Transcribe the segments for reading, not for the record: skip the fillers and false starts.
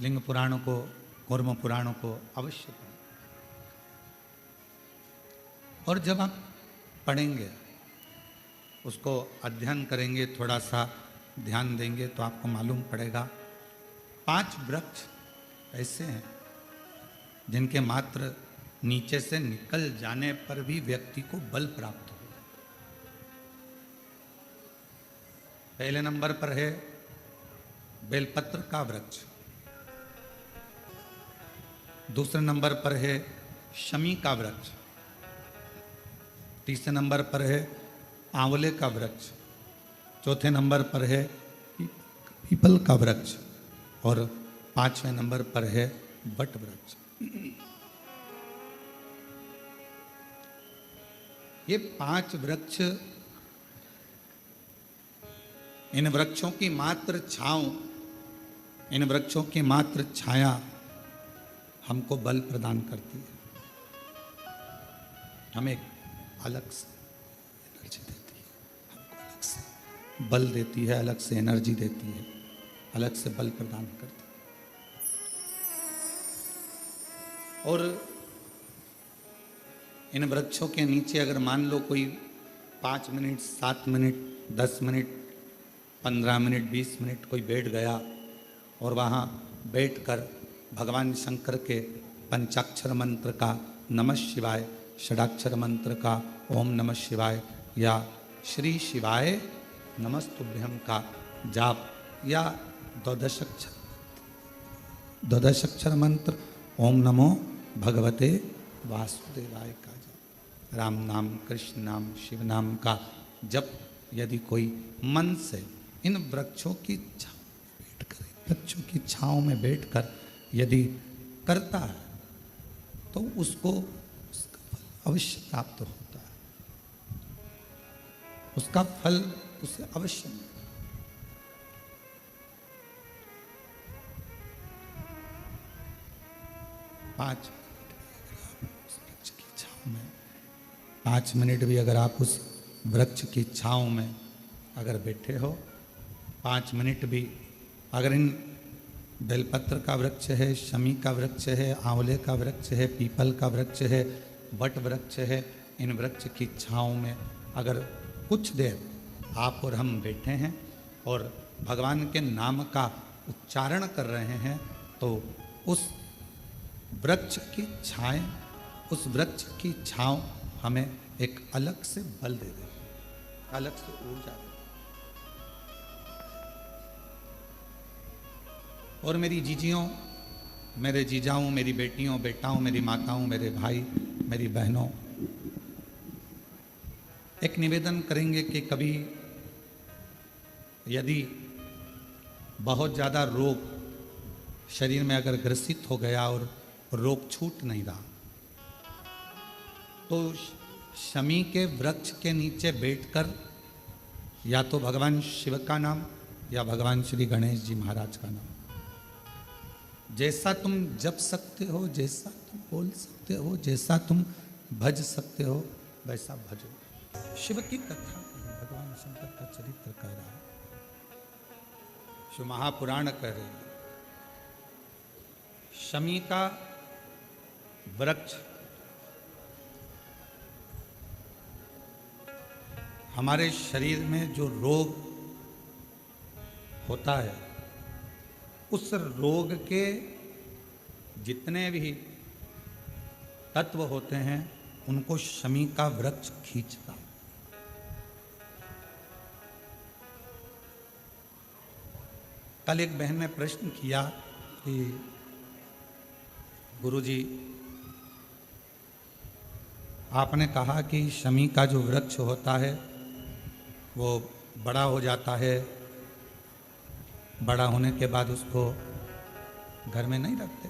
लिंग पुराणों को, कूर्म पुराणों को अवश्य पढ़ें। और जब आप पढ़ेंगे, उसको अध्ययन करेंगे, थोड़ा सा ध्यान देंगे, तो आपको मालूम पड़ेगा 5 वृक्ष ऐसे हैं जिनके मात्र नीचे से निकल जाने पर भी व्यक्ति को बल प्राप्त हो। पहले नंबर पर है बेलपत्र का वृक्ष, दूसरे नंबर पर है शमी का वृक्ष, तीसरे नंबर पर है आंवले का वृक्ष, चौथे नंबर पर है पीपल का वृक्ष और 5वें नंबर पर है वट वृक्ष। ये 5 वृक्ष, इन वृक्षों की मात्र छांव, इन वृक्षों की मात्र छाया हमको बल प्रदान करती है, हमें अलग से एनर्जी देती है, हमको अलग से बल देती है, अलग से एनर्जी देती है, अलग से बल प्रदान करती है। और इन वृक्षों के नीचे अगर मान लो कोई 5 minute, 7 minute, 10 minute, 15 minute, 20 minute कोई बैठ गया और वहाँ बैठकर भगवान शंकर के पंचाक्षर मंत्र का नमः शिवाय, षडाक्षर मंत्र का ओम नमः शिवाय या श्री शिवाय नमस्तुभ्यम का जाप या द्वादशाक्षर मंत्र ओम नमो भगवते वासुदेवाय का जप, राम नाम, कृष्ण नाम, शिव नाम का जप यदि कोई मन से इन वृक्षों की वृक्षों की छांव में बैठकर यदि करता है तो उसको उसका फल अवश्य प्राप्त होता है, उसका फल उसे अवश्य मिलता है। पाँच पाँच मिनट भी अगर आप उस वृक्ष की छांव में अगर बैठे हो, 5 मिनट भी अगर इन बेलपत्र का वृक्ष है, शमी का वृक्ष है, आंवले का वृक्ष है, पीपल का वृक्ष है, वट वृक्ष है, इन वृक्ष की छांव में अगर कुछ देर आप और हम बैठे हैं और भगवान के नाम का उच्चारण कर रहे हैं, तो उस वृक्ष की छाएं, उस वृक्ष की छांव हमें एक अलग से बल दे देगी, अलग से ऊर्जा दे। और मेरी जीजियों, मेरे जीजाओं, मेरी बेटियों, बेटाओं, मेरी माताओं, मेरे भाई, मेरी बहनों, एक निवेदन करेंगे कि कभी यदि बहुत ज़्यादा रोग शरीर में अगर ग्रसित हो गया और रोग छूट नहीं रहा, तो शमी के वृक्ष के नीचे बैठकर या तो भगवान शिव का नाम या भगवान श्री गणेश जी महाराज का नाम, जैसा तुम जप सकते हो, जैसा तुम बोल सकते हो, जैसा तुम भज सकते हो, वैसा भजो। शिव की कथा भगवान शंकर का चरित्र कह रहा है, शिव महापुराण कह रहे हैं। शमी का वृक्ष हमारे शरीर में जो रोग होता है, उस रोग के जितने भी तत्व होते हैं उनको शमी का वृक्ष खींचता है। कल एक बहन ने प्रश्न किया कि गुरुजी, आपने कहा कि शमी का जो वृक्ष होता है वो बड़ा हो जाता है, बड़ा होने के बाद उसको घर में नहीं रखते,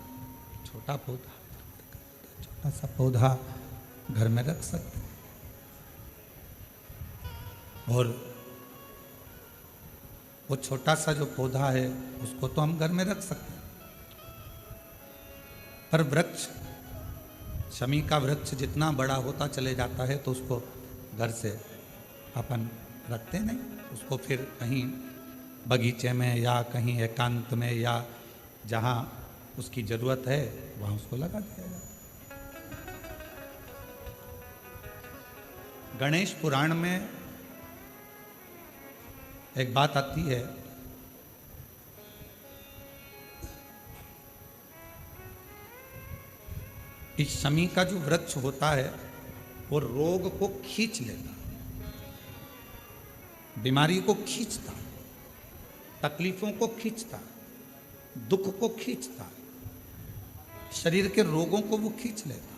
छोटा पौधा, छोटा सा पौधा घर में रख सकते, और वो छोटा सा जो पौधा है उसको तो हम घर में रख सकते हैं, पर वृक्ष, शमी का वृक्ष जितना बड़ा होता चले जाता है तो उसको घर से अपन रखते नहीं, उसको फिर कहीं बगीचे में या कहीं एकांत में या जहाँ उसकी जरूरत है वहाँ उसको लगा दिया जाए। गणेश पुराण में एक बात आती है कि शमी का जो वृक्ष होता है वो रोग को खींच लेता, बीमारी को खींचता, तकलीफों को खींचता, दुख को खींचता, शरीर के रोगों को वो खींच लेता।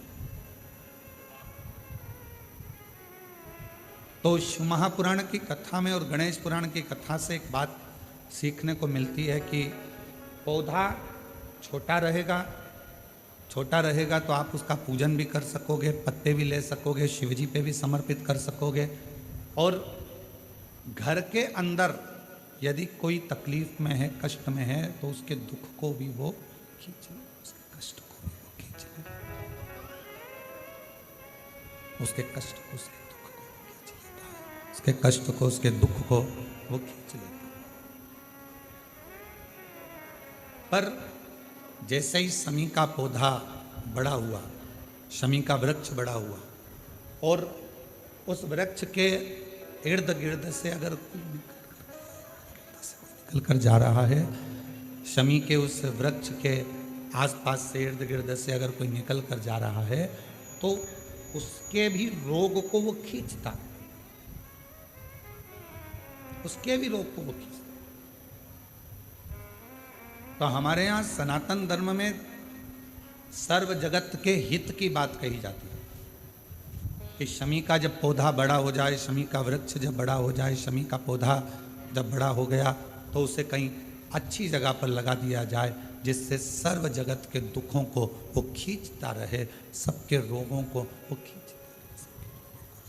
तो शिव महापुराण की कथा में और गणेश पुराण की कथा से एक बात सीखने को मिलती है कि पौधा छोटा रहेगा तो आप उसका पूजन भी कर सकोगे, पत्ते भी ले सकोगे, शिवजी पे भी समर्पित कर सकोगे। और घर के अंदर यदि कोई तकलीफ में है, कष्ट में है, तो उसके दुख को भी वो खींच ले, उसके कष्ट को भी वो खींच ले, उसके कष्ट को, उसके दुख को खींच लेता है, उसके कष्ट को, उसके दुख को वो खींच लेता है। पर जैसे ही शमी का पौधा बड़ा हुआ, शमी का वृक्ष बड़ा हुआ, और उस वृक्ष के इर्द गिर्द से अगर कोई निकल कर जा रहा है, शमी के उस वृक्ष के आसपास से, इर्द गिर्द से अगर कोई निकल कर जा रहा है, तो उसके भी रोग को वो खींचता, उसके भी रोग को वो खींचता। तो हमारे यहाँ सनातन धर्म में सर्व जगत के हित की बात कही जाती है कि शमी का जब पौधा बड़ा हो जाए, शमी का वृक्ष जब बड़ा हो जाए, शमी का पौधा जब बड़ा हो गया, तो उसे कहीं अच्छी जगह पर लगा दिया जाए, जिससे सर्व जगत के दुखों को वो खींचता रहे, सबके रोगों को वो खींचता रहे,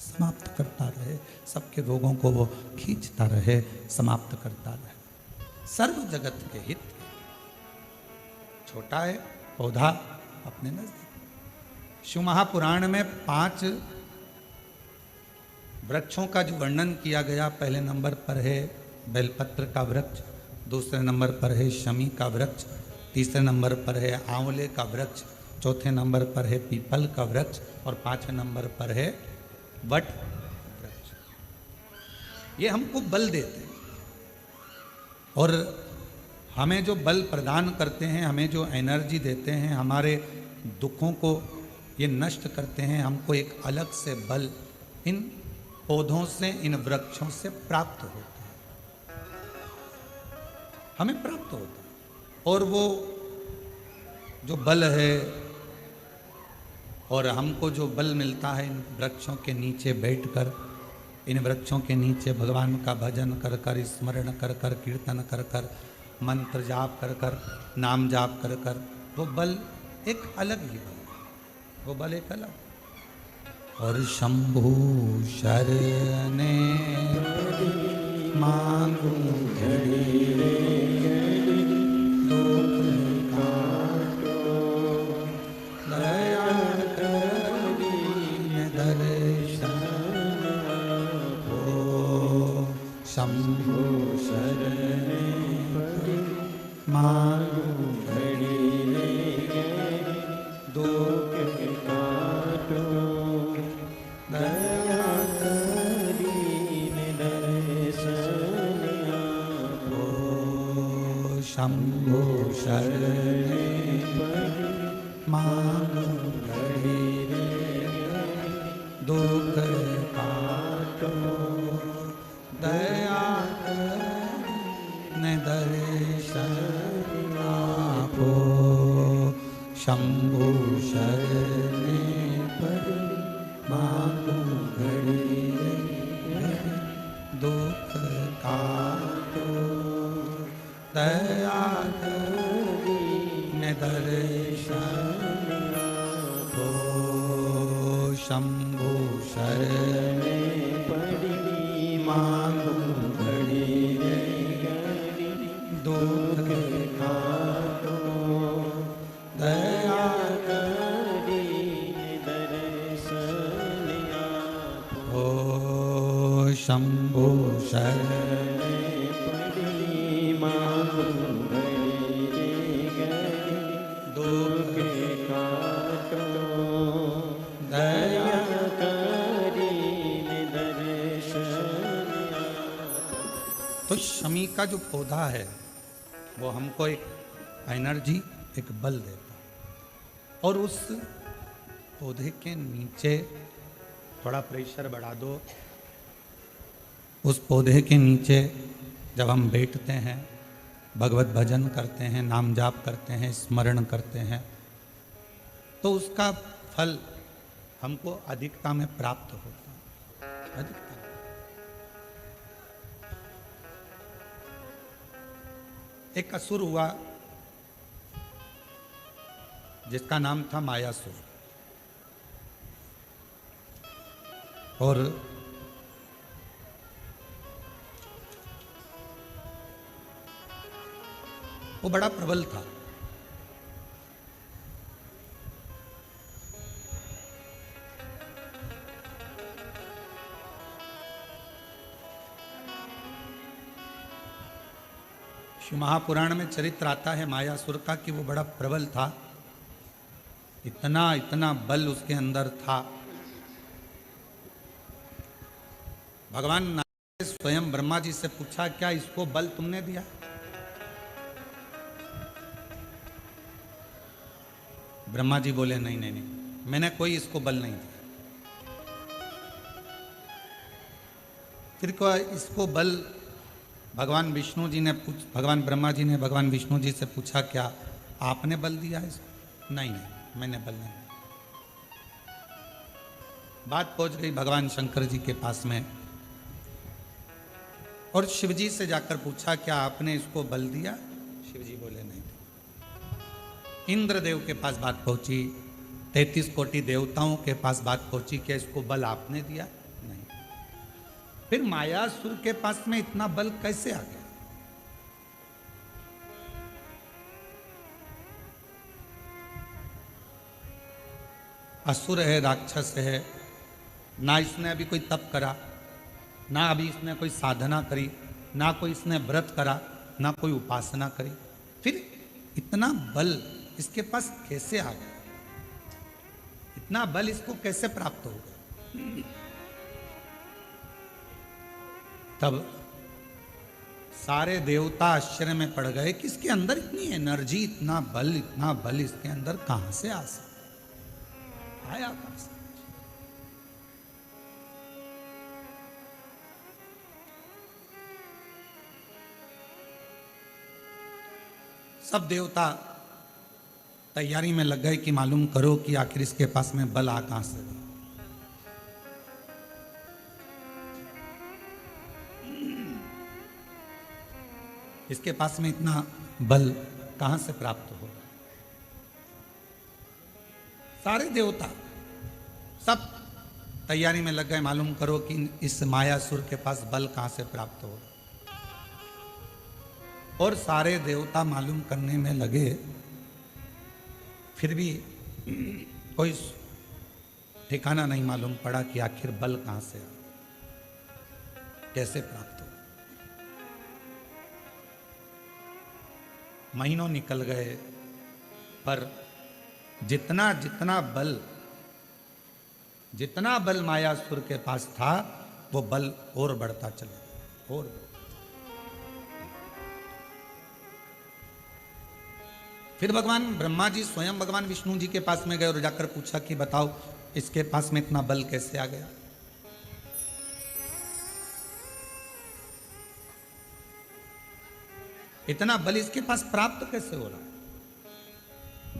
समाप्त करता रहे, सबके रोगों को वो खींचता रहे, समाप्त करता रहे। सर्व जगत के हित। छोटा है पौधा अपने नजदीक। शिव महापुराण में 5 वृक्षों का जो वर्णन किया गया, पहले नंबर पर है बेलपत्र का वृक्ष, दूसरे नंबर पर है शमी का वृक्ष, तीसरे नंबर पर है आंवले का वृक्ष, चौथे नंबर पर है पीपल का वृक्ष, और 5वें नंबर पर है वट वृक्ष। ये हमको बल देते हैं और हमें जो बल प्रदान करते हैं, हमें जो एनर्जी देते हैं, हमारे दुखों को ये नष्ट करते हैं। हमको एक अलग से बल इन पौधों से, इन वृक्षों से प्राप्त होता है, हमें प्राप्त होता है। और वो जो बल है, और हमको जो बल मिलता है इन वृक्षों के नीचे बैठकर, इन वृक्षों के नीचे भगवान का भजन कर कर, स्मरण कर कर, कीर्तन कर कर, मंत्र जाप कर कर, नाम जाप कर कर, वो बल एक अलग ही बल है, वो बल एक अलग। और शंभु शरणे मांगू घड़ी रे दुख काटो, दया करी दर्शन हो। शंभु शरणे मांगू घड़ी रे दुख काटो, दया करी दर्शन हो। शंभु शरणे मांगू घड़ी रे दुख काटो, दया करी दर्शन आपो। शंभु शरणे मांगू घड़ी रे दुख काटो, दया करी दर्शन आपो। शंभु शरणे मांगू घड़ी रे दुख काटो, दया करी दर्शन आपो। शंभु शरणे मांगू घड़ी रे शमी का जो पौधा है वो हमको एक एनर्जी, एक बल देता है। और उस पौधे के नीचे थोड़ा प्रेशर बढ़ा दो, उस पौधे के नीचे जब हम बैठते हैं, भगवत भजन करते हैं, नाम जाप करते हैं, स्मरण करते हैं, तो उसका फल हमको अधिकता में प्राप्त होता है। अधिकता। एक असुर हुआ जिसका नाम था मायासुर, और वो बड़ा प्रबल था। शिव महापुराण में चरित्र आता है मायासुर का कि वो बड़ा प्रबल था, इतना इतना बल उसके अंदर था। भगवान नारायण ने स्वयं ब्रह्मा जी से पूछा, क्या इसको बल तुमने दिया? ब्रह्मा जी बोले, नहीं नहीं नहीं, मैंने कोई इसको बल नहीं दिया। फिर क्या इसको बल? भगवान विष्णु जी ने भगवान ब्रह्मा जी ने भगवान विष्णु जी से पूछा, क्या आपने बल दिया इसको? नहीं नहीं, मैंने बल नहीं दिया। बात पहुंच गई भगवान शंकर जी के पास में, और शिव जी से जाकर पूछा, क्या आपने इसको बल दिया? शिव जी बोले, नहीं। इंद्रदेव के पास बात पहुंची, 33 कोटि देवताओं के पास बात पहुंची कि इसको बल आपने दिया? नहीं। फिर मायासुर के पास में इतना बल कैसे आ गया? असुर है, राक्षस है, ना इसने अभी कोई तप करा, ना अभी इसने कोई साधना करी, ना कोई इसने व्रत करा, ना कोई उपासना करी, फिर इतना बल इसके पास कैसे आ गया? इतना बल इसको कैसे प्राप्त हो गया? तब सारे देवता आश्चर्य में पड़ गए कि इसके अंदर इतनी एनर्जी, इतना बल इसके अंदर कहां से आ सकता? आया कहां से? सब देवता तैयारी में लग गए कि मालूम करो कि आखिर इसके पास में बल आ कहां से। इसके पास में इतना बल कहां से प्राप्त होगा? सारे देवता सब तैयारी में लग गए, मालूम करो कि इस मायासुर के पास बल कहां से प्राप्त होगा। और सारे देवता मालूम करने में लगे, फिर भी कोई ठिकाना नहीं मालूम पड़ा कि आखिर बल कहां से आ, कैसे प्राप्त हो। महीनों निकल गए, पर जितना बल मायासुर के पास था, वो बल और बढ़ता चला गया, और फिर भगवान ब्रह्मा जी स्वयं भगवान विष्णु जी के पास में गए और जाकर पूछा कि बताओ इसके पास में इतना बल कैसे आ गया? इतना बल इसके पास प्राप्त कैसे हो रहा है?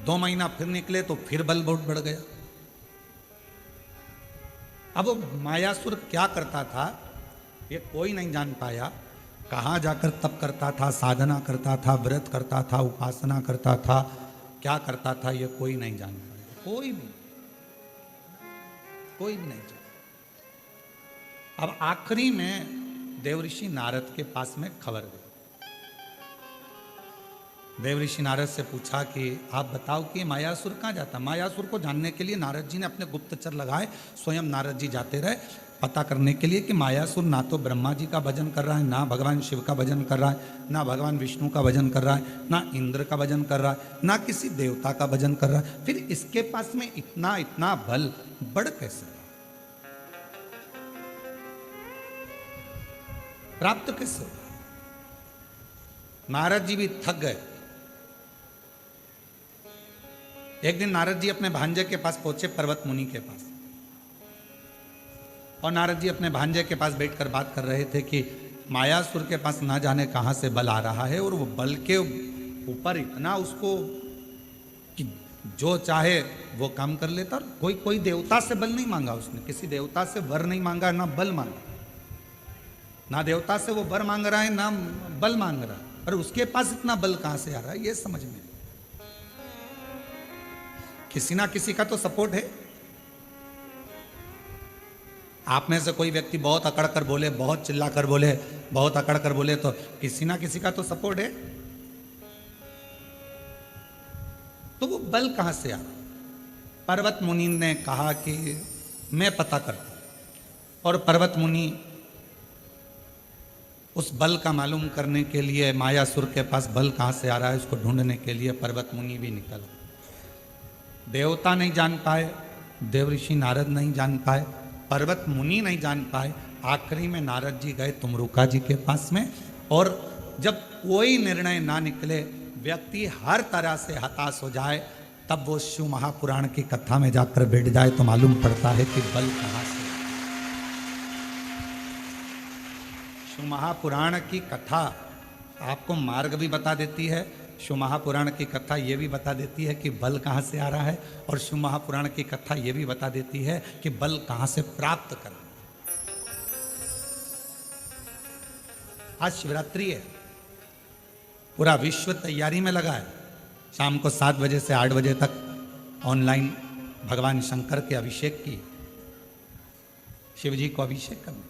2 महीना फिर निकले तो फिर बल बहुत बढ़ गया। अब वो मायासुर क्या करता था ये कोई नहीं जान पाया। कहाँ जाकर तप करता था, साधना करता था, व्रत करता था, उपासना करता था, क्या करता था ये कोई नहीं जान पाया। कोई भी नहीं जान। अब आखिरी में देवऋषि नारद के पास में खबर गई। देवऋषि नारद से पूछा कि आप बताओ कि मायासुर कहाँ जाता। मायासुर को जानने के लिए नारद जी ने अपने गुप्तचर लगाए, स्वयं नारद जी जाते रहे पता करने के लिए कि मायासुर ना तो ब्रह्मा जी का भजन कर रहा है, ना भगवान शिव का भजन कर रहा है, ना भगवान विष्णु का भजन कर रहा है, ना इंद्र का भजन कर रहा है, ना किसी देवता का भजन कर रहा है। फिर इसके पास में इतना इतना बल बढ़ कैसे, प्राप्त कैसे होगा? नारद जी भी थक गए। एक दिन नारद जी अपने भांजे के पास पहुंचे, पर्वत मुनि के पास, और नारद जी अपने भांजे के पास बैठकर बात कर रहे थे कि मायासुर के पास ना जाने कहां से बल आ रहा है, और वो बल के ऊपर इतना उसको कि जो चाहे वो काम कर लेता। और कोई देवता से बल नहीं मांगा उसने, किसी देवता से वर नहीं मांगा, ना बल मांगा, ना देवता से वो वर मांग रहा है ना बल मांग रहा है, और उसके पास इतना बल कहां से आ रहा है ये समझ में। किसी ना किसी का तो सपोर्ट है। आप में से कोई व्यक्ति बहुत अकड़ कर बोले, बहुत चिल्ला कर बोले, बहुत अकड़ कर बोले, तो किसी ना किसी का तो सपोर्ट है। तो वो बल कहां से आ रहा? पर्वत मुनि ने कहा कि मैं पता करता हूं। और पर्वत मुनि उस बल का मालूम करने के लिए, मायासुर के पास बल कहां से आ रहा है उसको ढूंढने के लिए पर्वत मुनि भी निकल। देवता नहीं जान पाए, देवऋषि नारद नहीं जान पाए, पर्वत मुनि नहीं जान पाए। आखिरी में नारद जी गए तुमरुका जी के पास में, और जब कोई निर्णय ना निकले, व्यक्ति हर तरह से हताश हो जाए, तब वो शिव महापुराण की कथा में जाकर बैठ जाए तो मालूम पड़ता है कि बल कहां से। शिव महापुराण की कथा आपको मार्ग भी बता देती है, शिव महापुराण की कथा ये भी बता देती है कि बल कहाँ से आ रहा है, और शिव महापुराण की कथा ये भी बता देती है कि बल कहाँ से प्राप्त करना। आज शिवरात्रि है, पूरा विश्व तैयारी में लगा है। शाम को 7 बजे से 8 बजे तक ऑनलाइन भगवान शंकर के अभिषेक की, शिव जी को अभिषेक करने।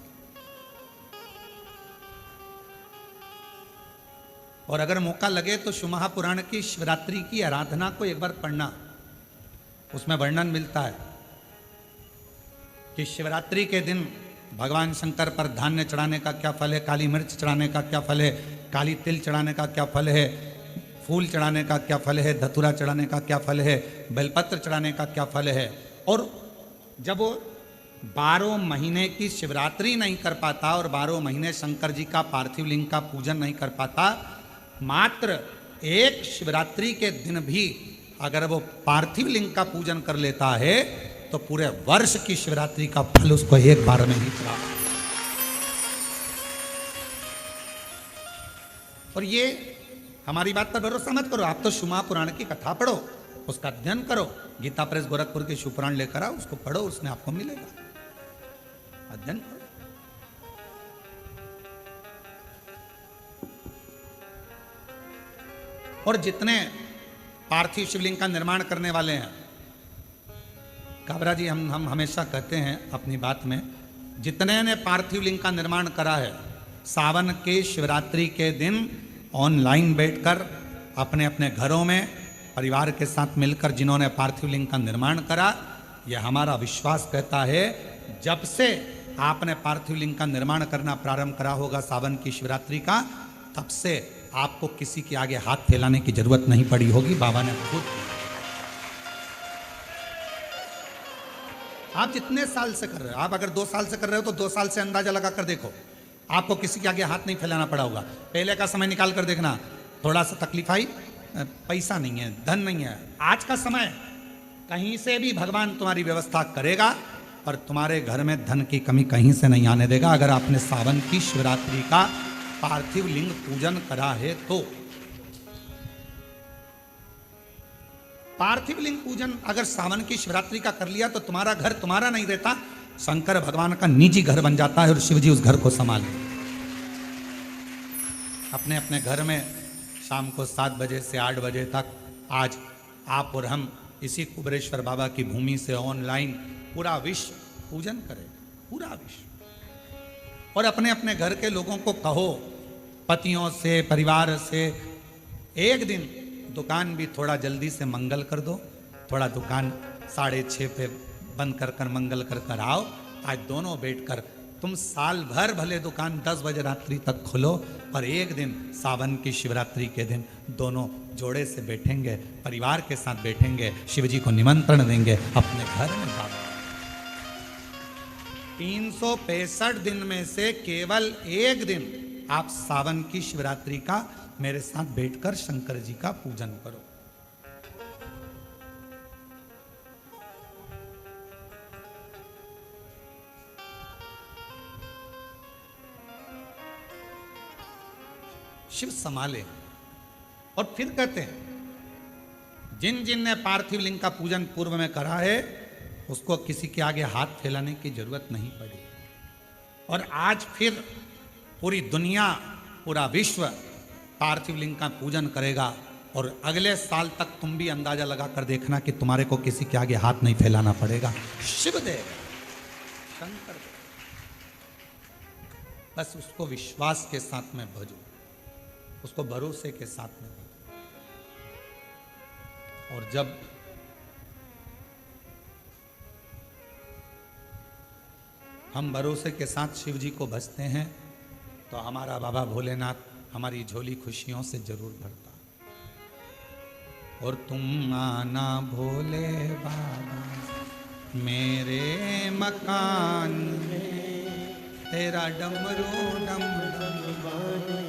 और अगर मौका लगे तो शिव महापुराण की शिवरात्रि की आराधना को एक बार पढ़ना, उसमें वर्णन मिलता है कि शिवरात्रि के दिन भगवान शंकर पर धान्य चढ़ाने का क्या फल है, काली मिर्च चढ़ाने का क्या फल है, काली तिल चढ़ाने का क्या फल है, फूल चढ़ाने का क्या फल है, धतूरा चढ़ाने का क्या फल है, बेलपत्र चढ़ाने का क्या फल है। और जब वो 12 महीने की शिवरात्रि नहीं कर पाता और 12 महीने शंकर जी का पार्थिव लिंग का पूजन नहीं कर पाता, मात्र एक शिवरात्रि के दिन भी अगर वो पार्थिव लिंग का पूजन कर लेता है तो पूरे वर्ष की शिवरात्रि का फल उसको एक बार में ही प्राप्त। और ये हमारी बात पर भरोसा मत करो, आप तो शिव महापुराण की कथा पढ़ो, उसका अध्ययन करो, गीता प्रेस गोरखपुर के शिवपुराण लेकर आओ, उसको पढ़ो, उसमें आपको मिलेगा। अध्ययन करो। और जितने पार्थिव शिवलिंग का निर्माण करने वाले हैं, काबरा जी हम हमेशा कहते हैं अपनी बात में, जितने ने पार्थिव लिंग का निर्माण करा है, सावन के शिवरात्रि के दिन ऑनलाइन बैठकर अपने अपने घरों में परिवार के साथ मिलकर जिन्होंने पार्थिव लिंग का निर्माण करा, यह हमारा विश्वास कहता है, जब से आपने पार्थिव लिंग का निर्माण करना प्रारंभ करा होगा सावन की शिवरात्रि का, तब से आपको किसी के आगे हाथ फैलाने की जरूरत नहीं पड़ी होगी। बाबा ने खुद, आप जितने साल से कर रहे हो, आप अगर 2 साल से कर रहे हो तो 2 साल से अंदाजा लगा कर देखो, आपको किसी के आगे हाथ नहीं फैलाना पड़ा होगा। पहले का समय निकाल कर देखना, थोड़ा सा तकलीफ आई, पैसा नहीं है, धन नहीं है, आज का समय कहीं से भी भगवान तुम्हारी व्यवस्था करेगा और तुम्हारे घर में धन की कमी कहीं से नहीं आने देगा, अगर आपने सावन की शिवरात्रि का पार्थिव लिंग पूजन करा है तो। पार्थिव लिंग पूजन अगर सावन की शिवरात्रि का कर लिया तो तुम्हारा घर तुम्हारा नहीं रहता, शंकर भगवान का निजी घर बन जाता है और शिव जी उस घर को संभाले। अपने अपने घर में शाम को 7 बजे से 8 बजे तक आज आप और हम इसी कुबेरेश्वर बाबा की भूमि से ऑनलाइन पूरा विश्व पूजन करेगा, पूरा विश्व। और अपने अपने घर के लोगों को कहो, पतियों से, परिवार से, एक दिन दुकान भी थोड़ा जल्दी से मंगल कर दो, थोड़ा दुकान 6:30 पे बंद कर कर मंगल कर कर आओ। आज दोनों बैठकर, तुम साल भर भले दुकान 10 बजे रात्रि तक खोलो, पर एक दिन सावन की शिवरात्रि के दिन दोनों जोड़े से बैठेंगे, परिवार के साथ बैठेंगे, शिव जी को निमंत्रण देंगे अपने घर में। बाबा 365 दिन में से केवल एक दिन आप सावन की शिवरात्रि का मेरे साथ बैठकर शंकर जी का पूजन करो। शिव संभाले। और फिर कहते हैं जिन जिन ने पार्थिव लिंग का पूजन पूर्व में करा है उसको किसी के आगे हाथ फैलाने की जरूरत नहीं पड़ी। और आज फिर पूरी दुनिया, पूरा विश्व पार्थिव लिंग का पूजन करेगा। और अगले साल तक तुम भी अंदाजा लगा कर देखना कि तुम्हारे को किसी के आगे हाथ नहीं फैलाना पड़ेगा। शिव देव, शंकर देव, बस उसको विश्वास के साथ में भजो, उसको भरोसे के साथ में। और जब हम भरोसे के साथ शिव जी को भजते हैं तो हमारा बाबा भोलेनाथ हमारी झोली खुशियों से जरूर भरता। और तुम आना भोले बाबा मेरे मकान में, तेरा डमरू डम डम बाजे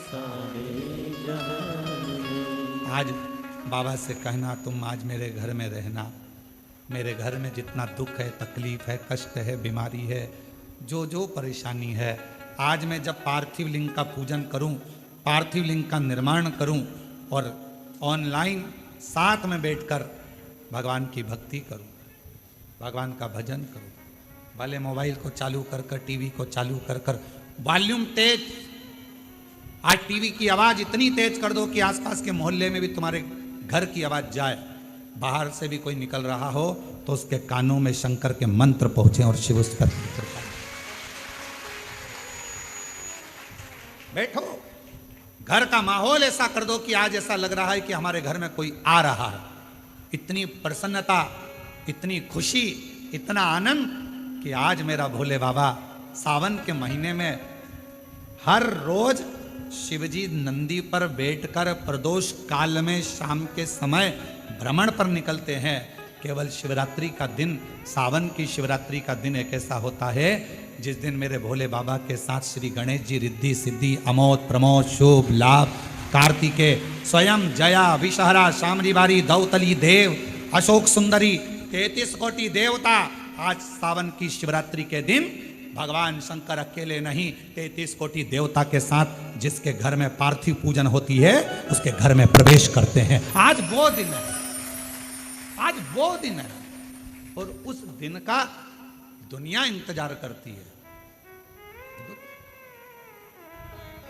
सारे जहां। आज बाबा से कहना तुम आज मेरे घर में रहना, मेरे घर में जितना दुख है, तकलीफ है, कष्ट है, बीमारी है, जो जो परेशानी है, आज मैं जब पार्थिव लिंग का पूजन करूं, पार्थिव लिंग का निर्माण करूं और ऑनलाइन साथ में बैठकर भगवान की भक्ति करूं, भगवान का भजन करूं। भले मोबाइल को चालू कर कर, टीवी को चालू कर कर, वॉल्यूम तेज। आज टीवी की आवाज इतनी तेज कर दो कि आसपास के मोहल्ले में भी तुम्हारे घर की आवाज जाए। बाहर से भी कोई निकल रहा हो तो उसके कानों में शंकर के मंत्र पहुंचे और शिव उस पर कृपा। बैठो, घर का माहौल ऐसा कर दो कि आज ऐसा लग रहा है कि हमारे घर में कोई आ रहा है। इतनी प्रसन्नता, इतनी खुशी, इतना आनंद कि आज मेरा भोले बाबा सावन के महीने में हर रोज शिवजी नंदी पर बैठकर प्रदोष काल में शाम के समय भ्रमण पर निकलते हैं। केवल शिवरात्रि का दिन, सावन की शिवरात्रि का दिन एक ऐसा होता है जिस दिन मेरे भोले बाबा के साथ श्री गणेश जी रिद्धि सिद्धि अमोद प्रमोद शुभ लाभ कार्तिकेय स्वयं जया विषहरा शामरी बारी दौतली देव अशोक सुंदरी 33 कोटि देवता आज सावन की शिवरात्रि के दिन भगवान शंकर अकेले नहीं 33 कोटि देवता के साथ जिसके घर में पार्थिव पूजन होती है उसके घर में प्रवेश करते हैं। आज वो दिन है, आज वो दिन है और उस दिन का दुनिया इंतजार करती है।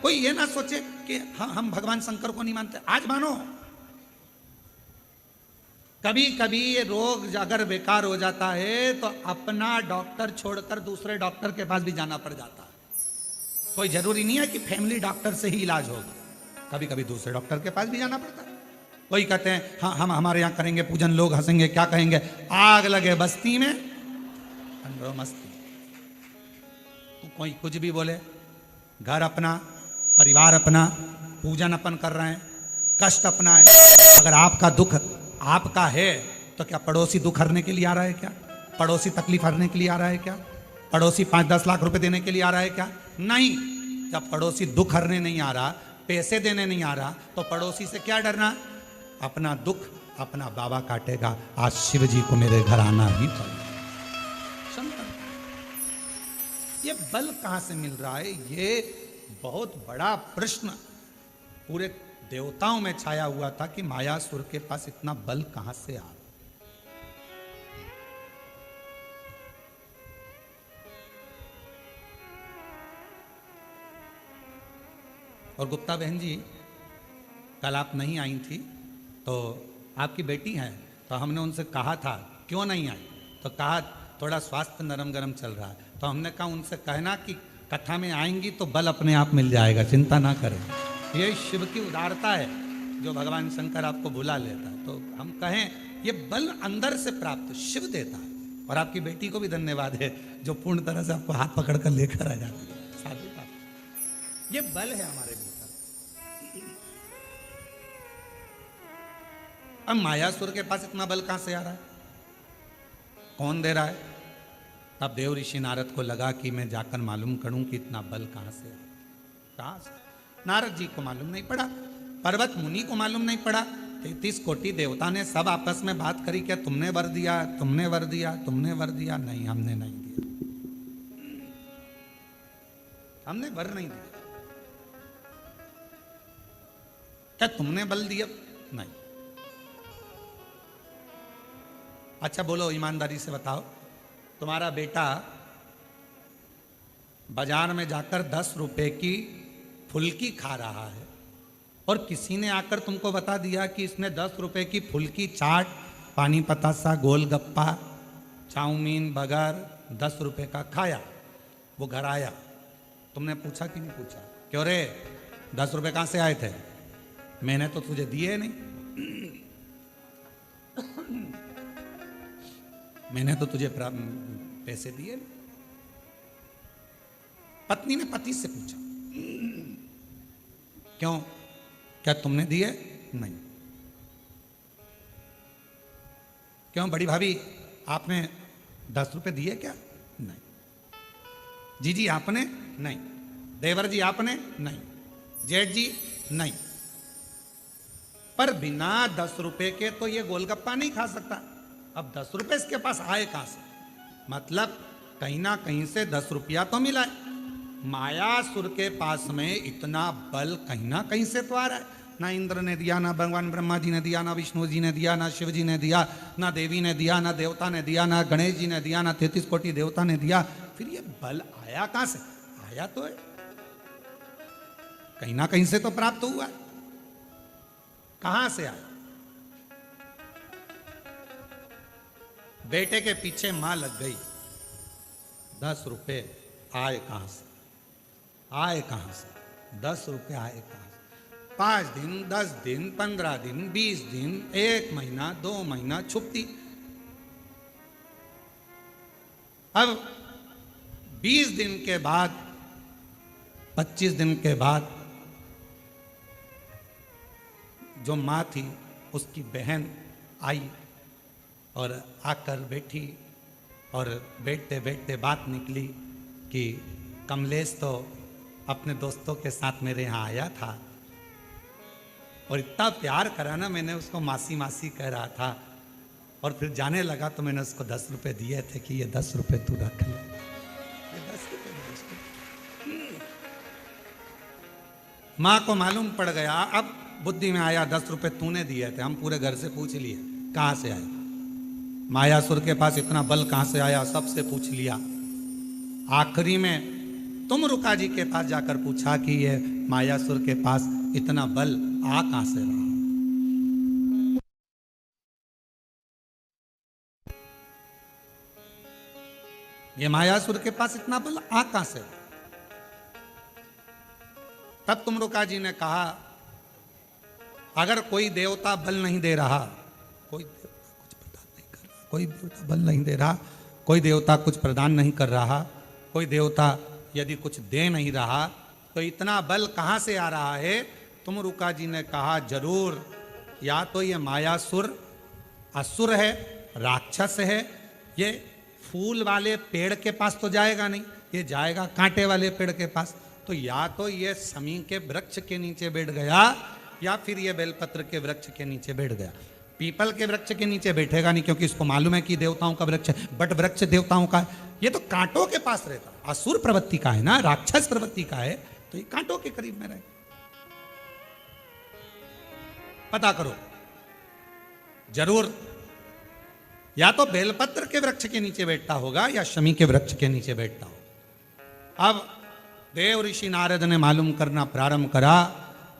कोई ये ना सोचे कि हम भगवान शंकर को नहीं मानते। आज मानो, कभी कभी ये रोग अगर बेकार हो जाता है तो अपना डॉक्टर छोड़कर दूसरे डॉक्टर के पास भी जाना पड़ जाता है। कोई जरूरी नहीं है कि फैमिली डॉक्टर से ही इलाज होगा, कभी कभी दूसरे डॉक्टर के पास भी जाना पड़ता है। कोई कहते हैं हाँ हम हमारे यहाँ करेंगे पूजन, लोग हंसेंगे, क्या कहेंगे, आग लगे बस्ती में मस्ती। तो कोई कुछ भी बोले, घर अपना, परिवार अपना, पूजन अपन कर रहे हैं, कष्ट अपना है। अगर आपका दुख आपका है तो क्या पड़ोसी दुख हरने के लिए आ रहा है क्या? पड़ोसी तकलीफ हरने के लिए आ रहा है क्या? पड़ोसी 5-10 लाख रुपए देने के लिए आ रहा है क्या? नहीं। जब पड़ोसी दुख हरने नहीं आ रहा, पैसे देने नहीं आ रहा, तो पड़ोसी से क्या डरना? अपना दुख अपना बाबा काटेगा। आज शिव जी को मेरे घर आना ही पड़ेगा। ये बल कहां से मिल रहा है? ये बहुत बड़ा प्रश्न पूरे देवताओं में छाया हुआ था कि मायासुर के पास इतना बल कहां से आ। और गुप्ता बहन जी, कल आप नहीं आई थी तो आपकी बेटी हैं, तो हमने उनसे कहा था क्यों नहीं आई, तो कहा थोड़ा स्वास्थ्य नरम गरम चल रहा है। तो हमने कहा उनसे कहना कि कथा में आएंगी तो बल अपने आप मिल जाएगा, चिंता ना करें। ये शिव की उदारता है जो भगवान शंकर आपको बुला लेता है। तो हम कहें ये बल अंदर से प्राप्त शिव देता है। और आपकी बेटी को भी धन्यवाद है जो पूर्ण तरह से आपको हाथ पकड़ कर लेकर आ जाती है। साधु का ये बल है हमारे भीतर। अब मायासुर के पास इतना बल कहां से आ रहा है? कौन दे रहा है? तब देव ऋषि नारद को लगा कि मैं जाकर मालूम करूं कि इतना बल कहां से आ। कहां से? नारद जी को मालूम नहीं पड़ा, पर्वत मुनि को मालूम नहीं पड़ा, 33 कोटि देवता ने सब आपस में बात करी, क्या तुमने वर दिया, तुमने वर दिया, तुमने वर दिया? नहीं, हमने नहीं दिया, हमने वर नहीं दिया। क्या तुमने बल दिया? नहीं। अच्छा बोलो, ईमानदारी से बताओ, तुम्हारा बेटा बाजार में जाकर 10 रुपए की फुल्की खा रहा है और किसी ने आकर तुमको बता दिया कि इसने 10 रुपए की फुल्की, चाट, पानी पतासा, गोलगप्पा, चाउमीन, बर्गर 10 रुपए का खाया। वो घर आया, तुमने पूछा कि नहीं पूछा, क्यों रे 10 रुपए कहां से आए थे? मैंने तो तुझे दिए नहीं, मैंने तो तुझे पैसे दिए नहीं। पत्नी ने पति से पूछा, क्यों, क्या तुमने दिए? नहीं। क्यों बड़ी भाभी, आपने 10 रुपए दिए क्या? नहीं। जीजी आपने? नहीं। देवर जी आपने? नहीं। जेठ जी? नहीं। पर बिना 10 रुपए के तो ये गोलगप्पा नहीं खा सकता। अब 10 रुपए इसके पास आए कहां से? मतलब कहीं ना कहीं से 10 रुपया तो मिला है। मायासुर के पास में इतना बल कहीं ना कहीं से तो आ रहा है। ना इंद्र ने दिया, ना भगवान ब्रह्मा जी ने दिया, ना विष्णु जी ने दिया, ना शिव जी ने दिया, ना देवी ने दिया, ना देवता ने दिया, ना गणेश जी ने दिया, ना 33 कोटि देवता ने दिया। फिर ये बल आया कहां से? आया तो है, कहीं ना कहीं से तो प्राप्त हुआ है। कहां से आया? बेटे के पीछे मां लग गई, 10 रुपए आए कहां से? आए कहां से? 10 रुपए आए कहां से? 5 दिन, 10 दिन, 15 दिन, 20 दिन, 1 महीना, 2 महीना छुपती। अब 20 दिन के बाद, 25 दिन के बाद जो मां थी उसकी बहन आई और आकर बैठी और बैठते बैठते बात निकली कि कमलेश तो अपने दोस्तों के साथ मेरे यहाँ आया था और इतना प्यार करा ना, मैंने उसको मासी मासी कह रहा था और फिर जाने लगा तो मैंने उसको 10 रुपए दिए थे कि ये 10 रुपए तू रख ले, ये 10 रुपए। माँ को मालूम पड़ गया, अब बुद्धि में आया 10 रुपए तूने दिए थे। हम पूरे घर से पूछ लिए कहाँ से आए, मायासुर के पास इतना बल कहाँ से आया, सबसे पूछ लिया। आखिरी में तुम रुका जी के पास जाकर पूछा कि ये मायासुर के पास इतना बल आ कहां से रहा? ये मायासुर के पास इतना बल आ कहां से रहा? तब तुम रुका जी ने कहा, अगर कोई देवता बल नहीं दे रहा, कोई देवता कुछ प्रदान नहीं कर रहा, कोई देवता बल नहीं दे रहा, कोई देवता कुछ प्रदान नहीं कर रहा, कोई देवता यदि कुछ दे नहीं रहा, तो इतना बल कहां से आ रहा है? तुम रुका जी ने कहा, जरूर या तो ये मायासुर असुर है, राक्षस है, ये फूल वाले पेड़ के पास तो जाएगा नहीं, ये जाएगा कांटे वाले पेड़ के पास। तो या तो ये शमी के वृक्ष के नीचे बैठ गया या फिर ये बेलपत्र के वृक्ष के नीचे बैठ गया। पीपल के वृक्ष के नीचे बैठेगा नहीं, क्योंकि इसको मालूम है कि देवताओं का वृक्ष है, बट वृक्ष देवताओं का है, ये तो कांटों के पास रहता। असुर प्रवृत्ति का है ना, राक्षस प्रवृत्ति का है, तो ये कांटों के करीब में रहे। पता करो, जरूर या तो बेलपत्र के वृक्ष के नीचे बैठता होगा या शमी के वृक्ष के नीचे बैठता होगा। अब देव ऋषि नारद ने मालूम करना प्रारंभ करा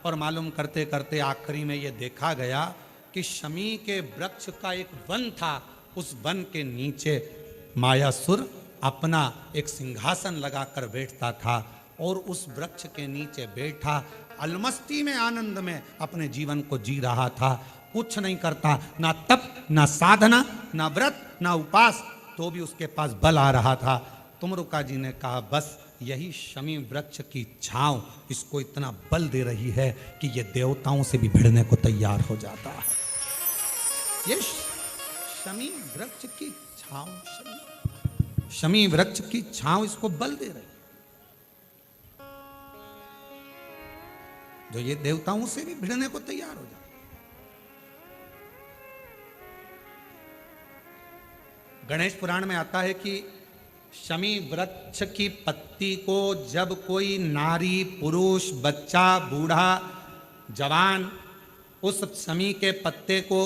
और मालूम करते करते आखिरी में यह देखा गया कि शमी के वृक्ष का एक वन था, उस वन के नीचे मायासुर अपना एक सिंहासन लगाकर बैठता था और उस वृक्ष के नीचे बैठा अलमस्ती में, आनंद में अपने जीवन को जी रहा था। कुछ नहीं करता, ना तप, ना साधना, ना व्रत, ना उपास, तो भी उसके पास बल आ रहा था। तुमरुका जी ने कहा, बस यही शमी वृक्ष की छांव इसको इतना बल दे रही है कि ये देवताओं से भी भिड़ने को तैयार हो जाता है। ये शमी वृक्ष की छांव, शमी वृक्ष की छांव इसको बल दे रही है। जो ये देवताओं से भी भिड़ने को तैयार हो जाता। गणेश पुराण में आता है कि शमी वृक्ष की पत्ती को जब कोई नारी, पुरुष, बच्चा, बूढ़ा, जवान उस शमी के पत्ते को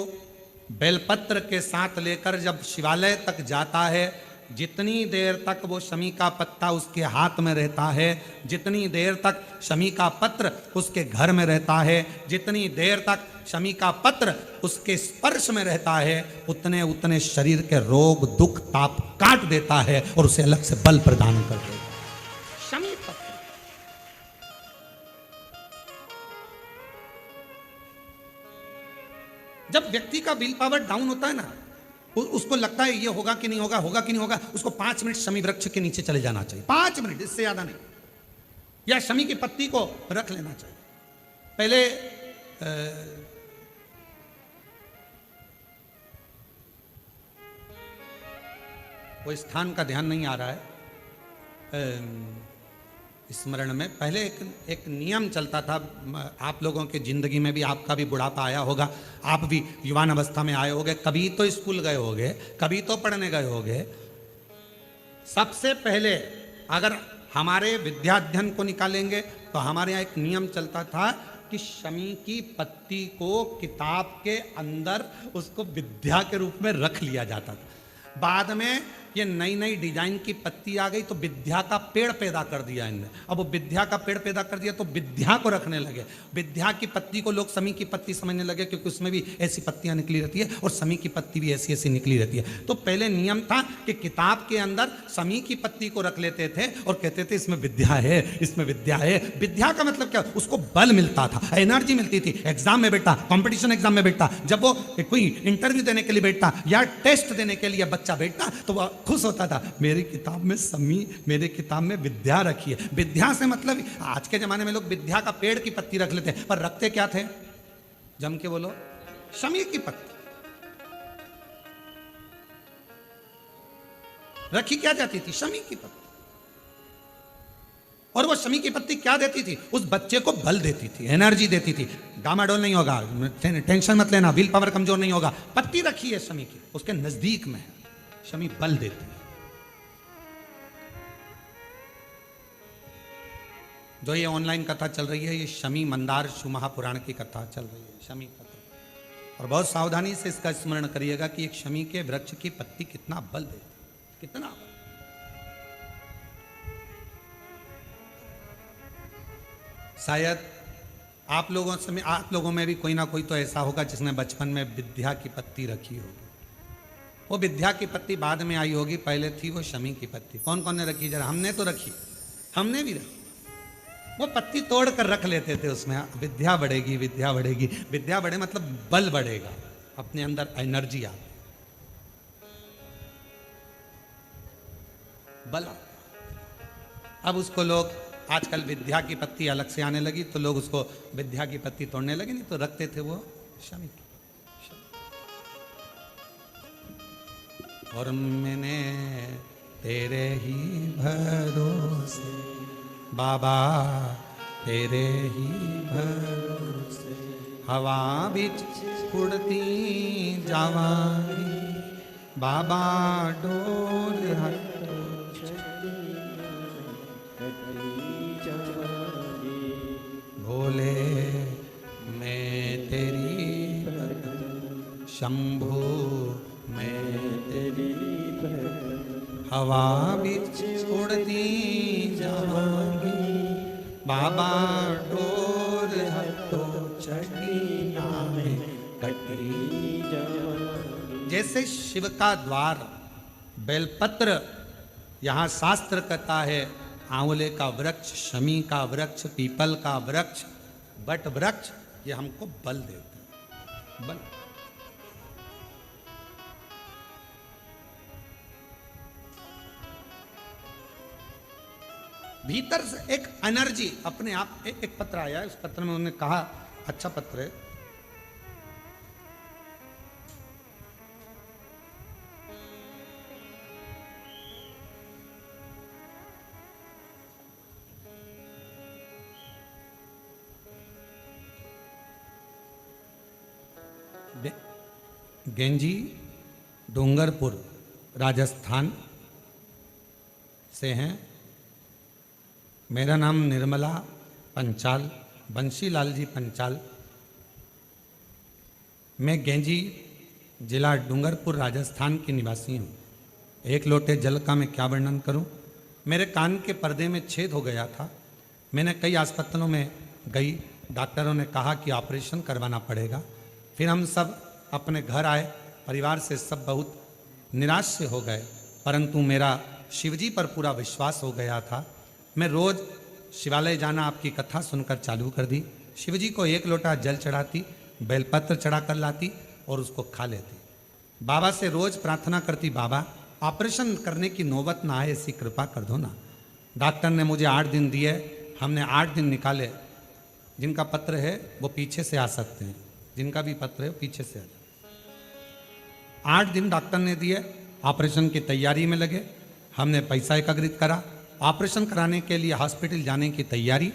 बेलपत्र के साथ लेकर जब शिवालय तक जाता है, जितनी देर तक वो शमी का पत्ता उसके हाथ में रहता है, जितनी देर तक शमी का पत्र उसके घर में रहता है, जितनी देर तक शमी का पत्र उसके स्पर्श में रहता है, उतने उतने शरीर के रोग, दुख, ताप काट देता है और उसे अलग से बल प्रदान कर देता है। शमी पत्र जब व्यक्ति का विल पावर डाउन होता है ना, उसको लगता है ये होगा कि नहीं होगा, होगा कि नहीं होगा, उसको 5 मिनट शमी वृक्ष के नीचे चले जाना चाहिए। 5 मिनट, इससे ज्यादा नहीं। या शमी की पत्ती को रख लेना चाहिए। पहले वो स्थान का ध्यान नहीं आ रहा है स्मरण में। पहले एक नियम चलता था, आप लोगों के जिंदगी में भी, आपका भी बुढ़ापा आया होगा, आप भी युवान अवस्था में आए होंगे, कभी तो स्कूल गए होंगे, कभी तो पढ़ने गए होंगे। सबसे पहले अगर हमारे विद्याध्ययन को निकालेंगे तो हमारे यहाँ एक नियम चलता था कि शमी की पत्ती को किताब के अंदर उसको विद्या के रूप में रख लिया जाता था। बाद में ये नई नई डिजाइन की पत्ती आ गई तो विद्या का पेड़ पैदा कर दिया इनने। अब वो विद्या का पेड़ पैदा कर दिया तो विद्या को रखने लगे। विद्या की पत्ती को लोग शमी की पत्ती समझने लगे, क्योंकि उसमें भी ऐसी पत्तियां निकली रहती है और शमी की पत्ती भी ऐसी ऐसी निकली रहती है। तो पहले नियम था कि किताब के अंदर शमी की पत्ती को रख लेते थे और कहते थे इसमें विद्या है, इसमें विद्या है। विद्या का मतलब क्या? उसको बल मिलता था, एनर्जी मिलती थी। एग्जाम में बैठा, कॉम्पिटिशन एग्जाम में बैठा, जब वो कोई इंटरव्यू देने के लिए बैठा या टेस्ट देने के लिए बच्चा बैठता तो वह खुश होता था, मेरी किताब में शमी, मेरे किताब में विद्या रखी है। विद्या से मतलब आज के जमाने में लोग विद्या का पेड़ की पत्ती रख लेते हैं, पर रखते क्या थे? जम के बोलो, शमी की पत्ती रखी क्या जाती थी? शमी की पत्ती। और वो शमी की पत्ती क्या देती थी? उस बच्चे को बल देती थी, एनर्जी देती थी। डामाडोल नहीं होगा, टेंशन मत लेना, विल पावर कमजोर नहीं होगा। पत्ती रखी है शमी की, उसके नजदीक में है, शमी बल देती है। जो ये ऑनलाइन कथा चल रही है, ये शमी मंदार शिव महापुराण की कथा चल रही है, शमी पत्र। और बहुत सावधानी से इसका स्मरण करिएगा कि एक शमी के वृक्ष की पत्ती कितना बल देती, कितना बल। शायद आप लोगों में भी कोई ना कोई तो ऐसा होगा जिसने बचपन में विद्या की पत्ती रखी होगी। वो विद्या की पत्ती बाद में आई होगी, पहले थी वो शमी की पत्ती। कौन कौन ने रखी? जरा हमने तो रखी, हमने भी रखी। वो पत्ती तोड़ कर रख लेते थे, उसमें विद्या बढ़ेगी, विद्या बढ़ेगी। विद्या बढ़े मतलब बल बढ़ेगा, अपने अंदर एनर्जी आ, बल। अब उसको लोग आजकल विद्या की पत्ती अलग से आने लगी तो लोग उसको विद्या की पत्ती तोड़ने लगे, नहीं तो रखते थे वो शमी की। और मैंने तेरे ही भरोसे बाबा, तेरे ही भरोसे हवा बिच उड़ती जावांगी बाबा, डोर हटो भोले, मैं तेरी शंभू, मैं तेरी हवा बिच उड़ती जावांगी बाबा, डोर हटो चढ़ी नामे कटी जावांगी। जैसे शिव का द्वार बेलपत्र, यहाँ शास्त्र कहता है आंवले का वृक्ष, शमी का वृक्ष, पीपल का वृक्ष, बट वृक्ष, ये हमको बल देते हैं, बल। भीतर से एक एनर्जी अपने आप। एक पत्र आया है, उस पत्र में उन्होंने कहा, अच्छा पत्र है, गेंजी डूंगरपुर राजस्थान से हैं। मेरा नाम निर्मला पंचाल, बंशीलाल जी पंचाल। मैं गेंजी जिला डूंगरपुर राजस्थान की निवासी हूँ। एक लोटे जल का मैं क्या वर्णन करूँ। मेरे कान के पर्दे में छेद हो गया था। मैंने कई अस्पतालों में गई, डॉक्टरों ने कहा कि ऑपरेशन करवाना पड़ेगा। फिर हम सब अपने घर आए, परिवार से सब बहुत निराश से हो गए, परंतु मेरा शिवजी पर पूरा विश्वास हो गया था। मैं रोज़ शिवालय जाना आपकी कथा सुनकर चालू कर दी। शिवजी को एक लोटा जल चढ़ाती, बेलपत्र चढ़ा कर लाती और उसको खा लेती। बाबा से रोज़ प्रार्थना करती, बाबा ऑपरेशन करने की नौबत ना आए, ऐसी कृपा कर दो ना। डॉक्टर ने मुझे 8 दिन दिए, हमने 8 दिन निकाले। जिनका पत्र है वो पीछे से आ सकते हैं, जिनका भी पत्र है वो पीछे से आ जाए। 8 दिन डॉक्टर ने दिए, ऑपरेशन की तैयारी में लगे। हमने पैसा एकत्रित करा, ऑपरेशन कराने के लिए हॉस्पिटल जाने की तैयारी।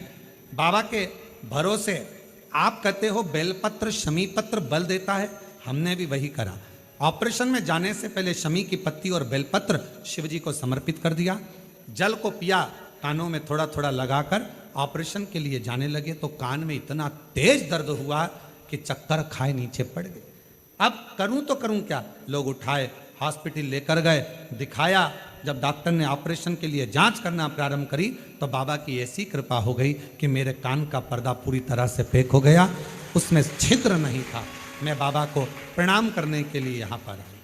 बाबा के भरोसे, आप कहते हो बेलपत्र शमी पत्र बल देता है, हमने भी वही करा। ऑपरेशन में जाने से पहले शमी की पत्ती और बेलपत्र शिवजी को समर्पित कर दिया। जल को पिया, कानों में थोड़ा थोड़ा लगाकर ऑपरेशन के लिए जाने लगे तो कान में इतना तेज दर्द हुआ कि चक्कर खाए नीचे पड़ गए। अब करूं तो करूं क्या। लोग उठाए, हॉस्पिटल लेकर गए, दिखाया। जब डॉक्टर ने ऑपरेशन के लिए जांच करना प्रारंभ करी तो बाबा की ऐसी कृपा हो गई कि मेरे कान का पर्दा पूरी तरह से पैक हो गया, उसमें छिद्र नहीं था। मैं बाबा को प्रणाम करने के लिए यहाँ पर आई,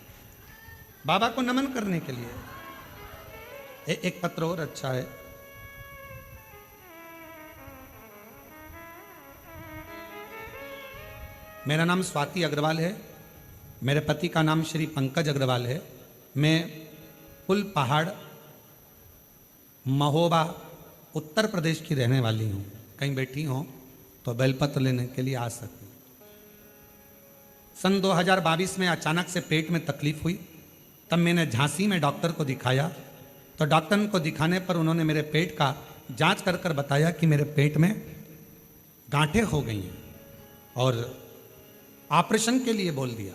बाबा को नमन करने के लिए। एक पत्र और अच्छा है। मेरा नाम स्वाति अग्रवाल है, मेरे पति का नाम श्री पंकज अग्रवाल है। मैं पुल पहाड़ महोबा उत्तर प्रदेश की रहने वाली हूँ। कहीं बैठी हो तो बेलपत्र लेने के लिए आ सकती। सन 2022 में अचानक से पेट में तकलीफ हुई, तब मैंने झांसी में डॉक्टर को दिखाया। तो डॉक्टर को दिखाने पर उन्होंने मेरे पेट का जांच कर कर बताया कि मेरे पेट में गांठें हो गई हैं और ऑपरेशन के लिए बोल दिया।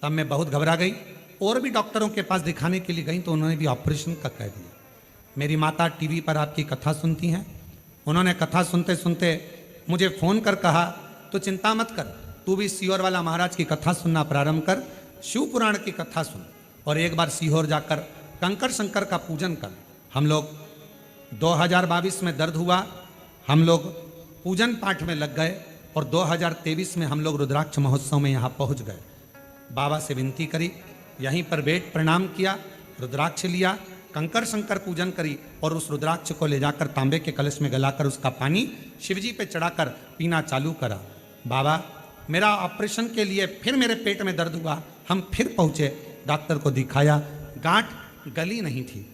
तब मैं बहुत घबरा गई और भी डॉक्टरों के पास दिखाने के लिए गई तो उन्होंने भी ऑपरेशन का कह दिया। मेरी माता टीवी पर आपकी कथा सुनती हैं, उन्होंने कथा सुनते सुनते मुझे फ़ोन कर कहा, तो चिंता मत कर, तू भी सीहोर वाला महाराज की कथा सुनना प्रारंभ कर, शिव पुराण की कथा सुन और एक बार सीहोर जाकर कंकर शंकर का पूजन कर। हम लोग 2022 में दर्द हुआ, हम लोग पूजन पाठ में लग गए और 2023 में हम लोग रुद्राक्ष महोत्सव में यहाँ पहुँच गए। बाबा से विनती करी, यहीं पर बैठ प्रणाम किया, रुद्राक्ष लिया, कंकर शंकर पूजन करी और उस रुद्राक्ष को ले जाकर तांबे के कलश में गलाकर उसका पानी शिवजी पे चढ़ाकर पीना चालू करा। बाबा मेरा ऑपरेशन के लिए फिर मेरे पेट में दर्द हुआ, हम फिर पहुँचे, डॉक्टर को दिखाया, गांठ गली नहीं थी।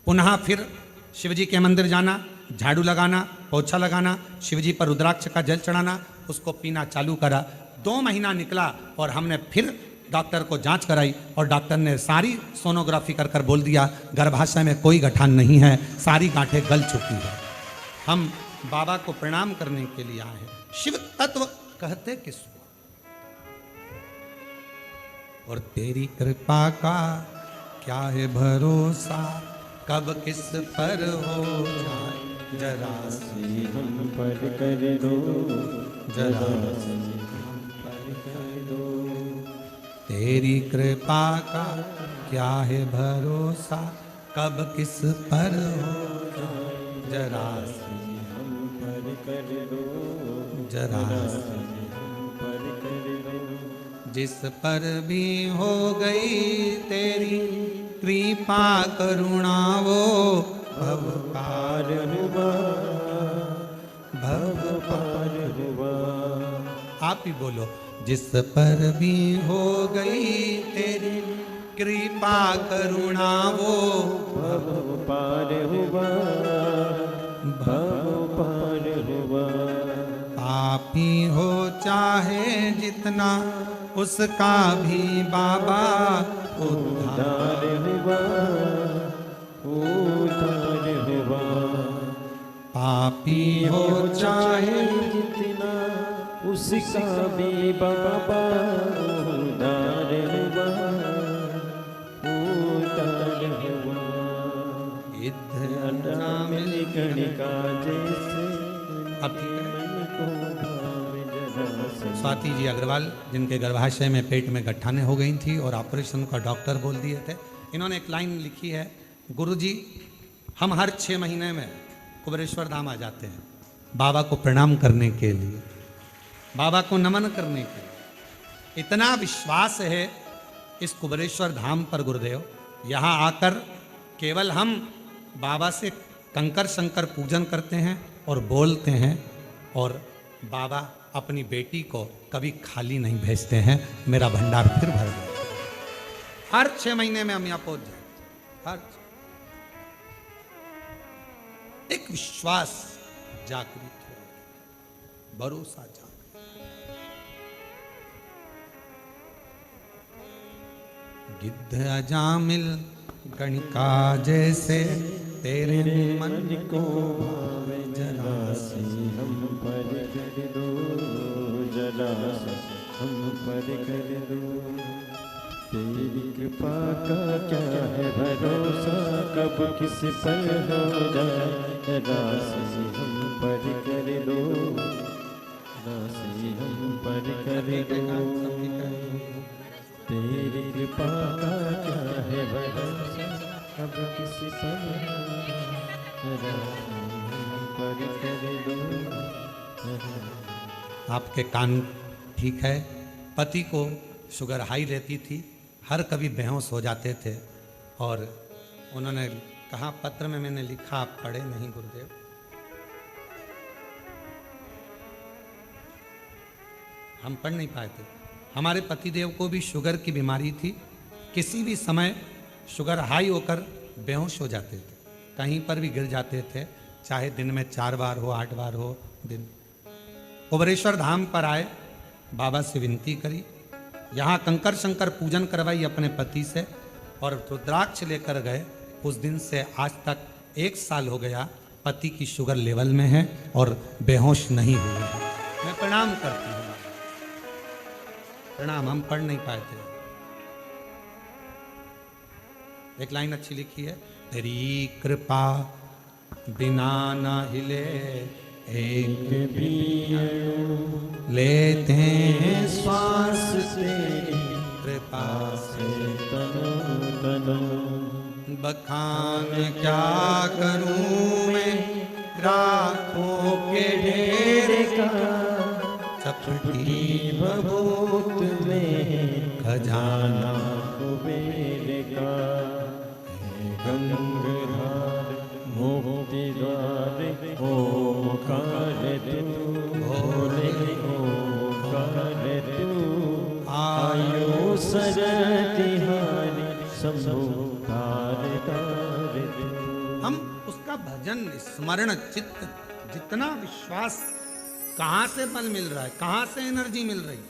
पुनः फिर शिवजी के मंदिर जाना, झाड़ू लगाना, पोछा लगाना, शिवजी पर रुद्राक्ष का जल चढ़ाना, उसको पीना चालू करा। 2 महीना निकला और हमने फिर डॉक्टर को जांच कराई और डॉक्टर ने सारी सोनोग्राफी कर कर बोल दिया गर्भाशय में कोई गठान नहीं है, सारी गांठें गल चुकी है। हम बाबा को प्रणाम करने के लिए आए हैं। शिव तत्व कहते किसको, और तेरी कृपा का क्या है भरोसा, कब किस पर हो जाए, जरा से हम पर कर दो, जरा से हम पर कर दो। तेरी कृपा का क्या है भरोसा, कब किस पर हो जाए, जरा से हम पर कर दो, जरा से हम पर कर दो। जिस पर भी हो गई तेरी कृपा करुणा वो भव पार हुआ, भव पार हुआ। आप ही बोलो, जिस पर भी हो गई तेरी कृपा करुणा वो भव पार हुआ, भव पार हुआ। पापी हो चाहे जितना उसका भी बाबा उद्धार हुआ, उद्धार हुआ। पापी हो चाहे जितना उसका भी बाबा अब ठीक है। स्वाति जी अग्रवाल, जिनके गर्भाशय में पेट में गट्ठाने हो गई थी और ऑपरेशन का डॉक्टर बोल दिए थे, इन्होंने एक लाइन लिखी है, गुरुजी हम हर 6 महीने में कुबेरेश्वर धाम आ जाते हैं बाबा को प्रणाम करने के लिए, बाबा को नमन करने के लिए। इतना विश्वास है इस कुबेरेश्वर धाम पर गुरुदेव, यहाँ आकर केवल हम बाबा से कंकर शंकर पूजन करते हैं और बोलते हैं, और बाबा अपनी बेटी को कभी खाली नहीं भेजते हैं, मेरा भंडार फिर भर गया। हर 6 महीने में हम यहाँ पहुंच जाते, हर एक विश्वास जागृत हो, भरोसा जागृत। गिद्ध अजामिल गणिका जैसे तेरे मन को भावे, जरा सी हम पर कर दो, जरा सी हम पर कर दो। तेरी कृपा का क्या है भरोसा, कब किस पर हो जाए, जरा सी हम पर कर दो, जरा सी हम पर कर दो। तेरी कृपा का क्या है भरोसा, अब किसी पर कर दो। आपके कान ठीक है? पति को शुगर हाई रहती थी, हर कभी बेहोश हो जाते थे, और उन्होंने कहा, पत्र में मैंने लिखा, आप पढ़े नहीं गुरुदेव, हम पढ़ नहीं पाए थे। हमारे पतिदेव को भी शुगर की बीमारी थी, किसी भी समय शुगर हाई होकर बेहोश हो जाते थे, कहीं पर भी गिर जाते थे, चाहे दिन में 4 बार हो, 8 बार हो दिन। कुबेरेश्वर धाम पर आए, बाबा से विनती करी, यहाँ कंकर शंकर पूजन करवाई अपने पति से, और रुद्राक्ष लेकर गए। उस दिन से आज तक 1 साल हो गया, पति की शुगर लेवल में है और बेहोश नहीं हुए। मैं प्रणाम करती हूँ, प्रणाम। हम पढ़ नहीं पाए थे। एक लाइन अच्छी लिखी है, तेरी कृपा बिना न हिले एक भी लेते हैं श्वास, तेरी कृपा से तनो बखान क्या करूं मैं, राखों के ढेर का चपटी भभूत में खजाना कुबेर का। गंगाधार मोक्ति द्वार ओंकार तू, भोले ओंकार तू, आयो सरतिहारी शंभो तार तू। हम उसका भजन स्मरण चित्त, जितना विश्वास, कहां से बल मिल रहा है, कहां से एनर्जी मिल रही है।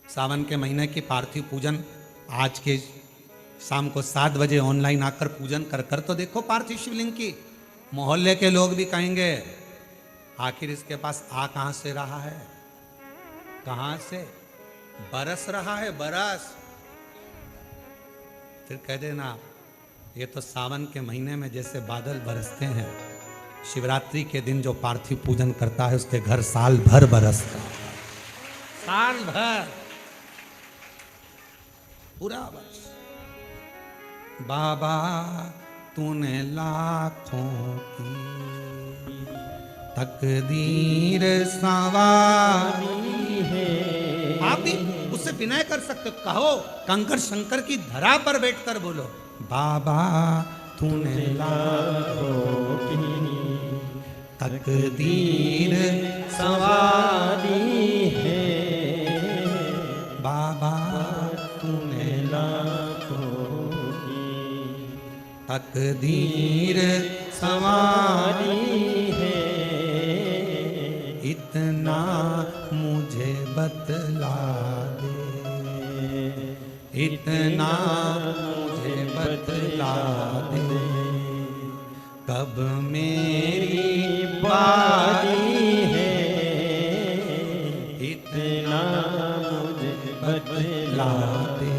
सावन के महीने की पार्थिव पूजन आज के शाम को 7 बजे ऑनलाइन आकर पूजन कर तो देखो पार्थिव शिवलिंग की। मोहल्ले के लोग भी कहेंगे, आखिर इसके पास आ कहां से रहा है, कहां से बरस रहा है, बरस। फिर कह देना, ये तो सावन के महीने में जैसे बादल बरसते हैं, शिवरात्रि के दिन जो पार्थिव पूजन करता है उसके घर साल भर बरसता है, साल भर, पूरा वर्ष। बाबा तूने लाखों की तकदीर संवारी है। आप भी उससे विनय कर सकते, कहो कंकर शंकर की धरा पर बैठकर बोलो, बाबा तूने लाखों की तकदीर संवारी है, बाबा तूने लाखों की तकदीर संवारी है, इतना मुझे बतला दे, इतना मुझे बतला दे, कब मेरी बारी है, इतना मुझे बतला दे,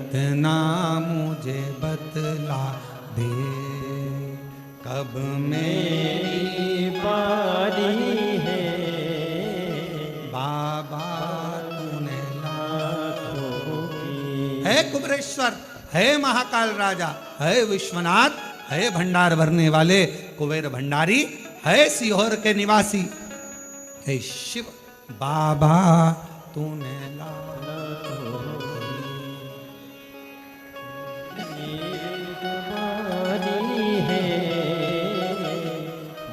इतना मुझे बतला दे, कब मेरी बारी है बाबा तूने लाखों की। है कुबेरेश्वर, है महाकाल राजा, है विश्वनाथ, है भंडार भरने वाले कुबेर भंडारी, है सीहोर के निवासी, हे शिव बाबा तूने बारी है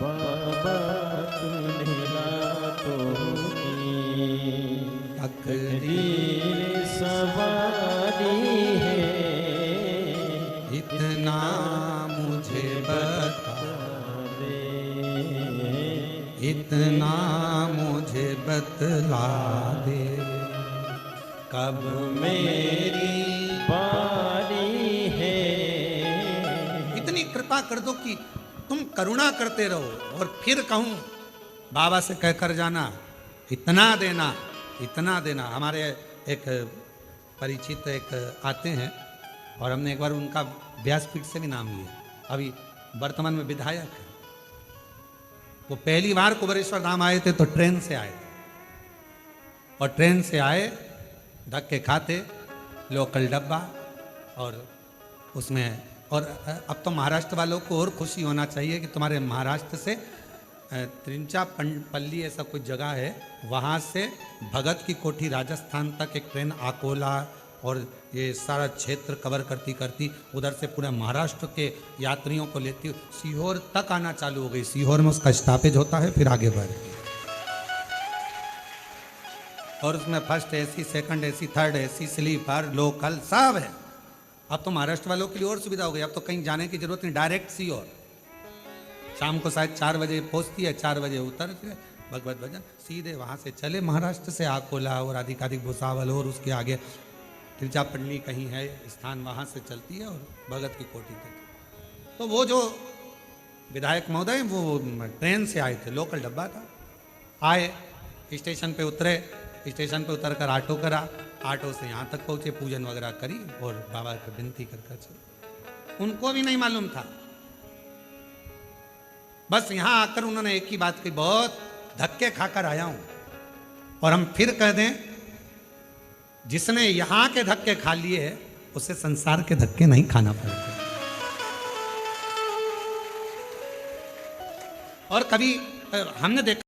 बाबा तूने लाखों की। तकदीर सवारी है इतना मुझे बता दे, इतना मुझे बतला दे, कब मेरी बारी है। इतनी कृपा कर दो कि तुम करुणा करते रहो और फिर कहूं बाबा से कहकर जाना इतना देना, इतना देना। हमारे एक परिचित एक आते हैं और हमने एक बार उनका व्यासपीठ से भी नाम लिया, अभी वर्तमान में विधायक है। वो पहली बार कुबेरेश्वर धाम आए थे तो ट्रेन से आए थे, और ट्रेन से आए धक्के खाते, लोकल डब्बा, और उसमें, और अब तो महाराष्ट्र वालों को और खुशी होना चाहिए कि तुम्हारे महाराष्ट्र से त्रिंचापल्ली ऐसा कुछ जगह है, वहाँ से भगत की कोठी राजस्थान तक एक ट्रेन अकोला और ये सारा क्षेत्र कवर करती करती उधर से पूरे महाराष्ट्र के यात्रियों को लेती सीहोर तक आना चालू हो गई। सीहोर में उसका स्टॉपेज होता है, फिर आगे बढ़ गई, और उसमें first AC, second AC, third AC, sleeper, local सब है। अब तो महाराष्ट्र वालों के लिए और सुविधा हो गई, अब तो कहीं जाने की जरूरत नहीं, डायरेक्ट सीहोर। शाम को शायद 4 बजे पहुंचती है, 4 बजे उतर के भगवत भजन सीधे वहाँ से चले महाराष्ट्र से अकोला और अधिकाधिक भुसावल और उसके आगे तिरचापल्ली कहीं है स्थान, वहाँ से चलती है और भगत की कोठी तक। तो वो जो विधायक महोदय वो ट्रेन से आए थे, लोकल डब्बा था, आए स्टेशन पे उतरे, स्टेशन पे उतर कर ऑटो करा, ऑटो से यहाँ तक पहुँचे, पूजन वगैरह करी और बाबा को विनती कर चले। उनको भी नहीं मालूम था, बस यहाँ आकर उन्होंने एक ही बात कही, बहुत धक्के खाकर आया हूं। और हम फिर कह दें, जिसने यहां के धक्के खा लिए उसे संसार के धक्के नहीं खाना पड़ते। और कभी हमने देखा